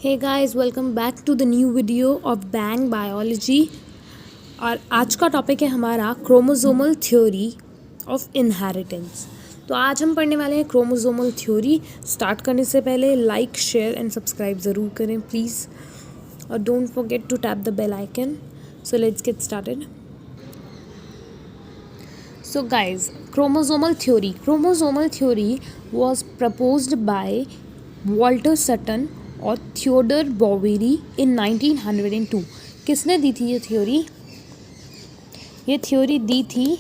Hey guys, welcome back to the new video of bang biology. और आज का topic है हमारा क्रोमोसोमल थ्योरी ऑफ इनहेरिटेंस। तो आज हम पढ़ने वाले हैं क्रोमोसोमल थ्योरी। स्टार्ट करने से पहले लाइक, शेयर एंड सब्सक्राइब ज़रूर करें प्लीज़, और don't forget to tap the bell icon. So let's get started. So guys, chromosomal theory was proposed by Walter Sutton और थियोडर बोवेरी इन 1902। किसने दी थी ये थ्योरी? ये थ्योरी दी थी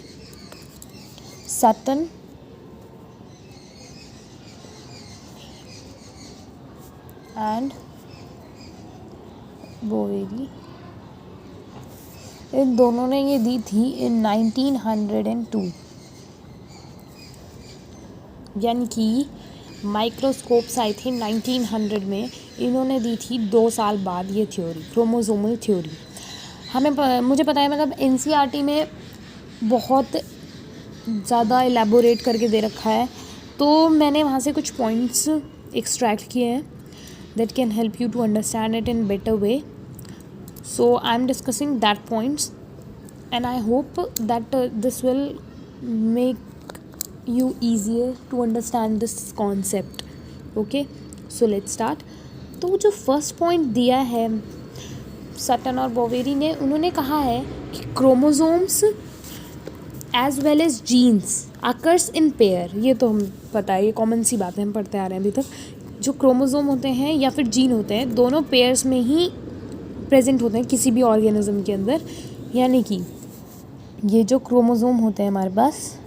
सटन एंड बोवेरी। इन दोनों ने ये दी थी इन 1902, यानी कि माइक्रोस्कोप्स आई थी 1900 में। इन्होंने दी थी 2 साल बाद ये थ्योरी, क्रोमोसोमल थ्योरी। मुझे पता है, मतलब एनसीईआरटी में बहुत ज़्यादा एलैबोरेट करके दे रखा है, तो मैंने वहाँ से कुछ पॉइंट्स एक्सट्रैक्ट किए हैं that can help you to understand it in better way. So I'm discussing that points, and I hope that this will make you easier to understand this concept. Okay, so let's start. तो जो first point दिया है Sutton और Boveri ने, उन्होंने कहा है कि chromosomes as well as genes occurs in pair. ये तो हम पता है, ये कॉमन सी बात है, हम पढ़ते आ रहे हैं अभी तक। जो क्रोमोसोम होते हैं या फिर जीन होते हैं, दोनों पेयर्स में ही प्रेजेंट होते हैं किसी भी ऑर्गेनिज्म के अंदर। यानी कि ये जो क्रोमोसोम होते हैं हमारे पास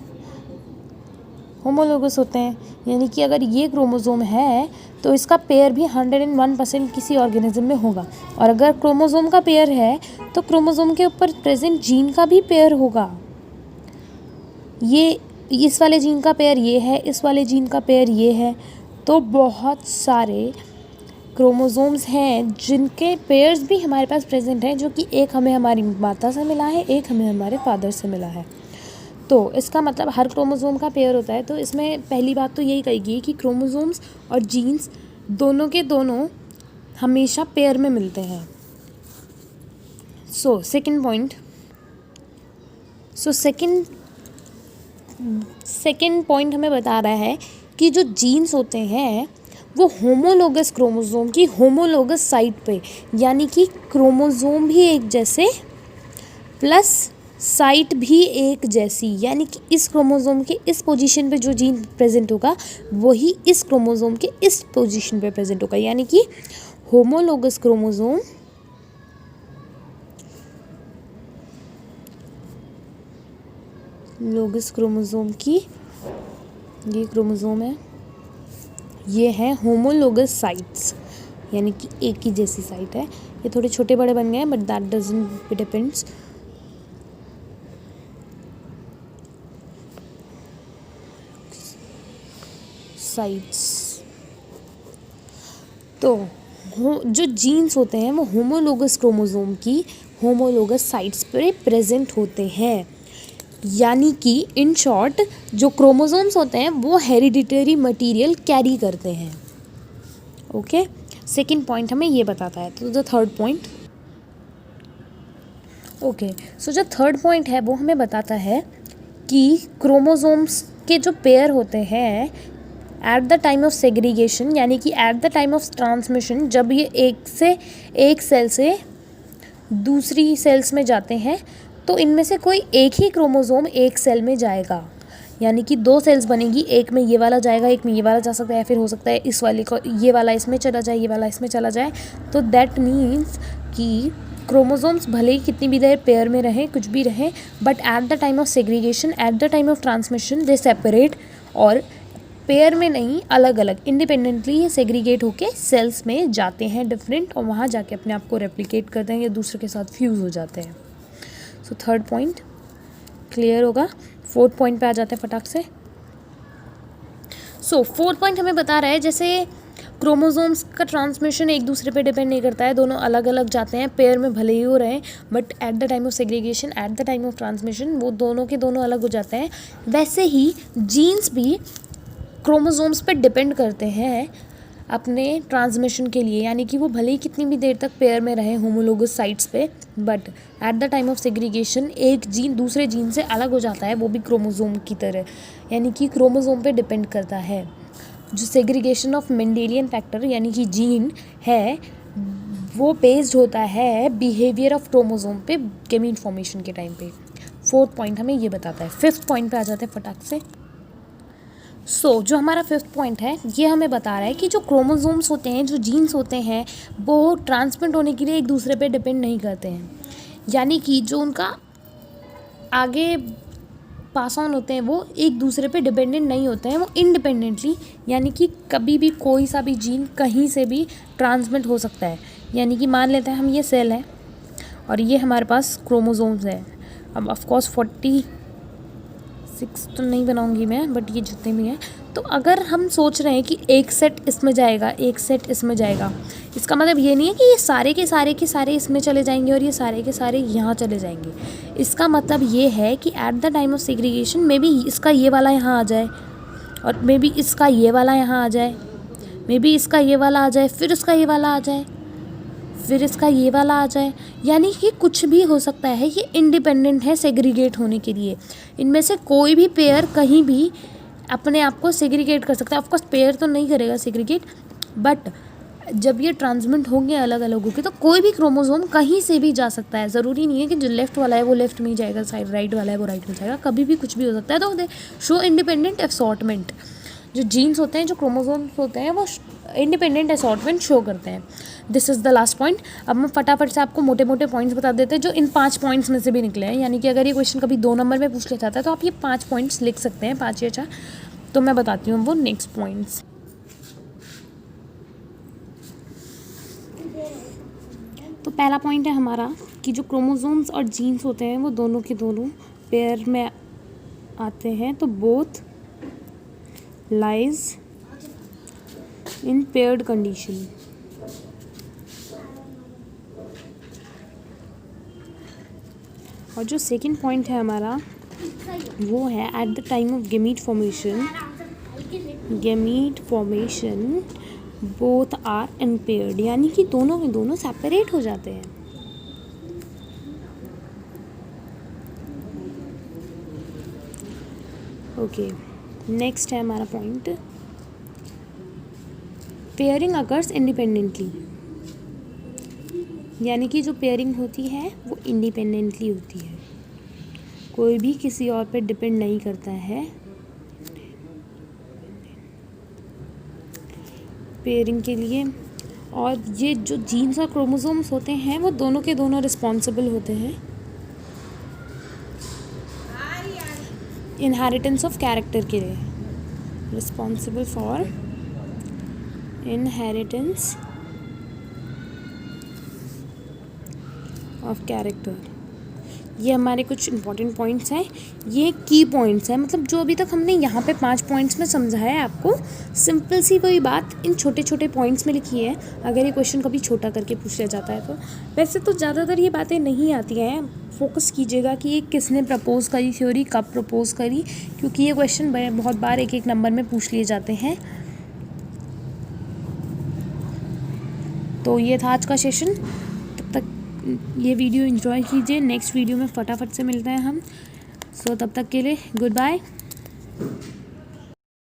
होमोलोगस होते हैं, यानी कि अगर ये क्रोमोसोम है तो इसका पेयर भी 101% किसी ऑर्गेनिज्म में होगा। और अगर क्रोमोसोम का पेयर है तो क्रोमोसोम के ऊपर प्रेजेंट जीन का भी पेयर होगा। ये इस वाले जीन का पेयर ये है, इस वाले जीन का पेयर ये है। तो बहुत सारे क्रोमोसोम्स हैं जिनके पेयर्स भी हमारे पास प्रेजेंट हैं, जो कि एक हमें हमारी माता से मिला है, एक हमें हमारे फादर से मिला है। तो इसका मतलब हर क्रोमोसोम का पेयर होता है। तो इसमें पहली बात तो यही कहेगी कि क्रोमोसोम्स और जीन्स दोनों के दोनों हमेशा पेयर में मिलते हैं। सेकंड पॉइंट हमें बता रहा है कि जो जीन्स होते हैं वो होमोलोगस क्रोमोसोम की होमोलोगस साइट पे, यानी कि क्रोमोसोम भी एक जैसे प्लस साइट भी एक जैसी, यानी कि इस क्रोमोसोम के इस पोजीशन पे जो जीन प्रेजेंट होगा वही इस क्रोमोसोम के इस पोजीशन पे प्रेजेंट होगा। यानी कि होमोलोगस क्रोमोसोम लोगस क्रोमोसोम की, ये क्रोमोसोम है, ये है होमोलोगस साइट्स, यानी कि एक ही जैसी साइट है। ये थोड़े छोटे बड़े बन गए हैं, but that doesn't depends. Sites तो जो जीन्स होते हैं वो होमोलोगस क्रोमोसोम की होमोलोगस साइट्स पर प्रेजेंट होते हैं। यानी कि इन शॉर्ट जो क्रोमोसोम्स होते हैं वो हेरिडिटरी मटेरियल कैरी करते हैं। ओके, सेकंड पॉइंट हमें ये बताता है। तो द थर्ड पॉइंट, ओके, सो जो थर्ड पॉइंट है वो हमें बताता है कि क्रोमोसोम्स के जो पेयर होते हैं eight the time of segregation, यानी कि eight the time of transmission, जब ये एक सेल से दूसरी सेल्स में जाते हैं, तो इनमें से कोई एक ही क्रोमोसोम एक सेल में जाएगा। यानी कि 2 सेल्स बनेगी, एक में ये वाला जाएगा, एक में ये वाला जा सकता है, फिर हो सकता है इस वाले को ये वाला इसमें चला जाए, ये वाला इसमें चला जाए। तो दैट मीन्स कि क्रोमोसोम्स भले ही कितनी भी देर पेयर में रहें, कुछ भी रहें, but at the time of segregation, eight the time of transmission they separate, और पेयर में नहीं, अलग अलग इंडिपेंडेंटली सेग्रीगेट होके सेल्स में जाते हैं डिफरेंट, और वहाँ जाके अपने आप को रेप्लिकेट करते हैं या दूसरे के साथ फ्यूज़ हो जाते हैं। सो थर्ड पॉइंट क्लियर होगा। फोर्थ पॉइंट पे आ जाते हैं फटाक से। फोर्थ पॉइंट हमें बता रहा है, जैसे क्रोमोसोम्स का ट्रांसमिशन एक दूसरे पे डिपेंड नहीं करता है, दोनों अलग अलग जाते हैं, पेयर में भले ही हो रहे हैं, but at the time of segregation, eight the time of transmission वो दोनों के दोनों अलग हो जाते हैं। वैसे ही जीन्स भी क्रोमोसोम्स पे डिपेंड करते हैं अपने ट्रांसमिशन के लिए, यानी कि वो भले ही कितनी भी देर तक पेयर में रहे होमोलोगस साइट्स पे, but at the time of segregation एक जीन दूसरे जीन से अलग हो जाता है, वो भी क्रोमोसोम की तरह, यानी कि क्रोमोसोम पे डिपेंड करता है। जो सेग्रीगेशन ऑफ मेंडेलियन फैक्टर यानी कि जीन है, वो बेस्ड होता है बिहेवियर ऑफ क्रोमोसोम पे गेमीट फॉर्मेशन के टाइम पे। 4th पॉइंट हमें ये बताता है। 5th पॉइंट पे आ जाते हैं फटाक से। जो हमारा 5th पॉइंट है, ये हमें बता रहा है कि जो क्रोमोसोम्स होते हैं, जो जीन्स होते हैं, वो ट्रांसमिट होने के लिए एक दूसरे पे डिपेंड नहीं करते हैं, यानी कि जो उनका आगे पास ऑन होते हैं वो एक दूसरे पे डिपेंडेंट नहीं होते हैं, वो इंडिपेंडेंटली, यानी कि कभी भी कोई सा भी जीन कहीं से भी ट्रांसमिट हो सकता है। यानी कि मान लेते हैं हम ये सेल है और ये हमारे पास क्रोमोसोम्स है। अब ऑफकोर्स 46 तो नहीं बनाऊंगी मैं, बट ये जितने भी हैं, तो अगर हम सोच रहे हैं कि एक सेट इसमें जाएगा, एक सेट इसमें जाएगा, इसका मतलब ये नहीं है कि ये सारे के सारे इसमें चले जाएंगे और ये सारे के सारे यहाँ चले जाएंगे। इसका मतलब ये है कि eight the time of segregation may be इसका ये वाला यहाँ आ जाए, और मे बी इसका ये वाला यहाँ आ जाए, मे बी इसका ये वाला आ जाए, फिर उसका ये वाला आ जाए, फिर इसका ये वाला आ जाए, यानी कि कुछ भी हो सकता है। ये इंडिपेंडेंट है सेग्रीगेट होने के लिए। इनमें से कोई भी पेयर कहीं भी अपने आप को सेग्रीगेट कर सकता है। ऑफकोर्स पेयर तो नहीं करेगा सेग्रीगेट, बट जब ये ट्रांसमिट होंगे अलग अलग होकर, तो कोई भी क्रोमोसोम कहीं से भी जा सकता है। ज़रूरी नहीं है कि जो लेफ्ट वाला है वो लेफ्ट में ही जाएगा, साइड राइट वाला है वो राइट में जाएगा, कभी भी कुछ भी हो सकता है। तो दे शो इंडिपेंडेंट असॉर्टमेंट। जो जीन्स होते हैं, जो क्रोमोसोम्स होते हैं, वो इंडिपेंडेंट असॉर्टमेंट शो करते हैं। This is the last point. अब मैं फटाफट से आपको मोटे मोटे पॉइंट्स बता देते हैं जो इन 5 पॉइंट्स में से भी निकले हैं। यानी कि अगर ये क्वेश्चन कभी 2 नंबर में पूछ लिया जाता है तो आप ये 5 पॉइंट्स लिख सकते हैं, 5 या 4। तो मैं बताती हूँ वो नेक्स्ट पॉइंट्स। तो पहला पॉइंट है हमारा कि जो क्रोमोसोम्स और जीन्स होते हैं वो दोनों के दोनों पेयर में आते हैं, तो both lies in paired condition. और जो सेकंड पॉइंट है हमारा वो है at the time of gamete formation both are unpaired, यानी कि दोनों के दोनों सेपरेट हो जाते हैं। ओके, नेक्स्ट है हमारा पॉइंट, पेयरिंग अकर्स इंडिपेंडेंटली, यानी कि जो पेयरिंग होती है वो इंडिपेंडेंटली होती है, कोई भी किसी और पे डिपेंड नहीं करता है। पेयरिंग के लिए, और ये जो जीन्स और क्रोमोसोम्स होते हैं वो दोनों के दोनों रिस्पॉन्सिबल होते हैं इनहेरिटेंस ऑफ कैरेक्टर के लिए, responsible for inheritance of character. ये हमारे कुछ इंपॉर्टेंट पॉइंट्स हैं, ये की पॉइंट्स हैं। मतलब जो अभी तक हमने यहाँ पे 5 पॉइंट्स में समझाया है आपको, सिंपल सी वही बात इन छोटे छोटे पॉइंट्स में लिखी है। अगर ये क्वेश्चन कभी छोटा करके पूछ लिया जाता है तो वैसे तो ज़्यादातर ये बातें नहीं आती हैं। फोकस कीजिएगा कि ये किसने प्रपोज़ करी थ्योरी, कब प्रपोज़ करी, क्योंकि ये क्वेश्चन बहुत बार एक नंबर में पूछ लिए जाते हैं। तो ये था आज का सेशन। तब तक ये वीडियो एंजॉय कीजिए, नेक्स्ट वीडियो में फटाफट से मिलते हैं हम। तब तक के लिए गुड बाय।